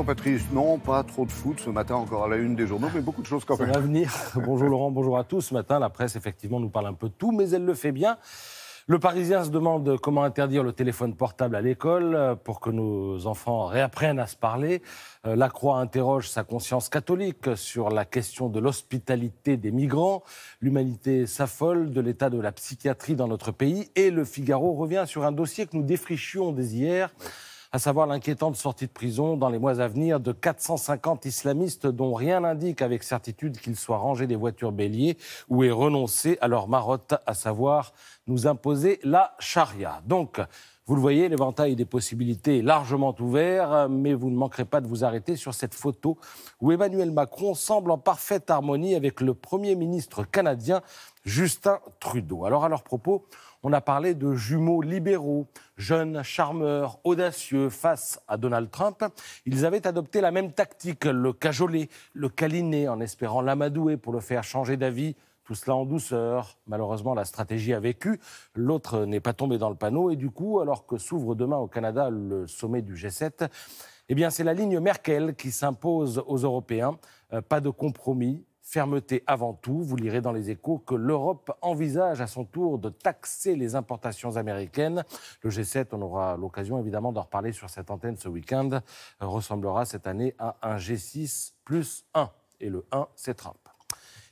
Bonjour Patrice. Non, pas trop de foot ce matin encore à la une des journaux, mais beaucoup de choses quand même. Ça va venir. Bonjour Laurent, bonjour à tous. Ce matin, la presse, effectivement, nous parle un peu de tout, mais elle le fait bien. Le Parisien se demande comment interdire le téléphone portable à l'école pour que nos enfants réapprennent à se parler. La Croix interroge sa conscience catholique sur la question de l'hospitalité des migrants. L'Humanité s'affole de l'état de la psychiatrie dans notre pays. Et le Figaro revient sur un dossier que nous défrichions dès hier, à savoir l'inquiétante sortie de prison dans les mois à venir de 450 islamistes dont rien n'indique avec certitude qu'ils soient rangés des voitures béliers ou aient renoncé à leur marotte, à savoir nous imposer la charia. Donc, vous le voyez, l'éventail des possibilités est largement ouvert, mais vous ne manquerez pas de vous arrêter sur cette photo où Emmanuel Macron semble en parfaite harmonie avec le Premier ministre canadien Justin Trudeau. Alors, à leur propos, on a parlé de jumeaux libéraux, jeunes, charmeurs, audacieux face à Donald Trump. Ils avaient adopté la même tactique, le cajoler, le câliner en espérant l'amadouer pour le faire changer d'avis. Tout cela en douceur. Malheureusement, la stratégie a vécu. L'autre n'est pas tombé dans le panneau. Et du coup, alors que s'ouvre demain au Canada le sommet du G7, eh bien, c'est la ligne Merkel qui s'impose aux Européens. Pas de compromis. Fermeté avant tout. Vous lirez dans les Échos que l'Europe envisage à son tour de taxer les importations américaines. Le G7, on aura l'occasion évidemment d'en reparler sur cette antenne ce week-end, ressemblera cette année à un G6 plus 1. Et le 1, c'est Trump.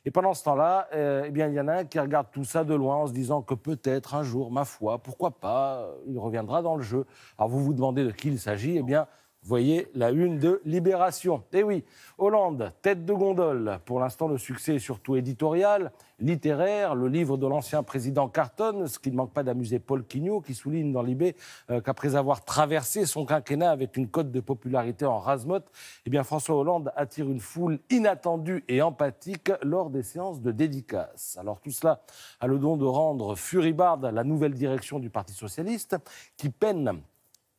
Et pendant ce temps-là, eh bien, il y en a un qui regarde tout ça de loin en se disant que peut-être un jour, ma foi, pourquoi pas, il reviendra dans le jeu. Alors vous vous demandez de qui il s'agit, eh bien, voyez la une de Libération. Eh oui, Hollande, tête de gondole. Pour l'instant, le succès est surtout éditorial, littéraire. Le livre de l'ancien président cartonne, ce qui ne manque pas d'amuser Paul Quignot, qui souligne dans Libé qu'après avoir traversé son quinquennat avec une cote de popularité en rase-motte, eh bien, François Hollande attire une foule inattendue et empathique lors des séances de dédicaces. Alors tout cela a le don de rendre furibarde la nouvelle direction du Parti socialiste, qui peine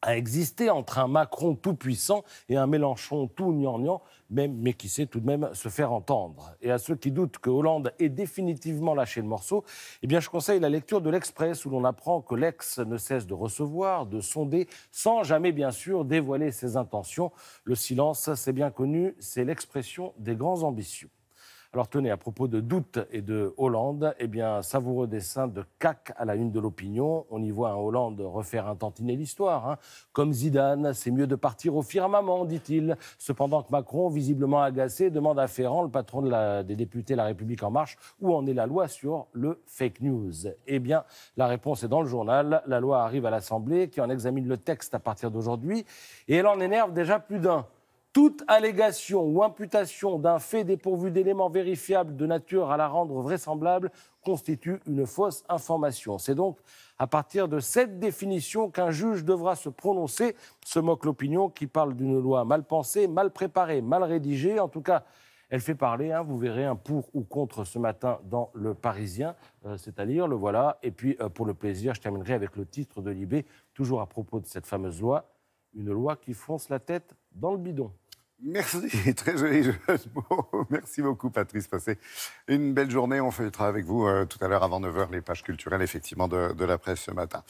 à exister entre un Macron tout-puissant et un Mélenchon tout gnangnan, mais qui sait tout de même se faire entendre. Et à ceux qui doutent que Hollande ait définitivement lâché le morceau, eh bien je conseille la lecture de l'Express, où l'on apprend que l'ex ne cesse de recevoir, de sonder, sans jamais bien sûr dévoiler ses intentions. Le silence, c'est bien connu, c'est l'expression des grands ambitieux. Alors tenez, à propos de doute et de Hollande, eh bien, savoureux dessin de CAC à la une de l'opinion. On y voit un Hollande refaire un tantinet l'histoire. Comme Zidane, c'est mieux de partir au firmament, dit-il. Cependant que Macron, visiblement agacé, demande à Ferrand, le patron des députés La République En Marche, où en est la loi sur le fake news. Eh bien, la réponse est dans le journal. La loi arrive à l'Assemblée, qui en examine le texte à partir d'aujourd'hui. Et elle en énerve déjà plus d'un. Toute allégation ou imputation d'un fait dépourvu d'éléments vérifiables de nature à la rendre vraisemblable constitue une fausse information. C'est donc à partir de cette définition qu'un juge devra se prononcer, se moque l'opinion qui parle d'une loi mal pensée, mal préparée, mal rédigée. En tout cas, elle fait parler, vous verrez un pour ou contre ce matin dans Le Parisien, c'est à lire, le voilà. Et puis pour le plaisir, je terminerai avec le titre de Libé, toujours à propos de cette fameuse loi, une loi qui fonce la tête dans le bidon. Merci, très joli jeu de mots. Merci beaucoup Patrice, passez une belle journée. On fêtera avec vous tout à l'heure avant 9h les pages culturelles effectivement de la presse ce matin.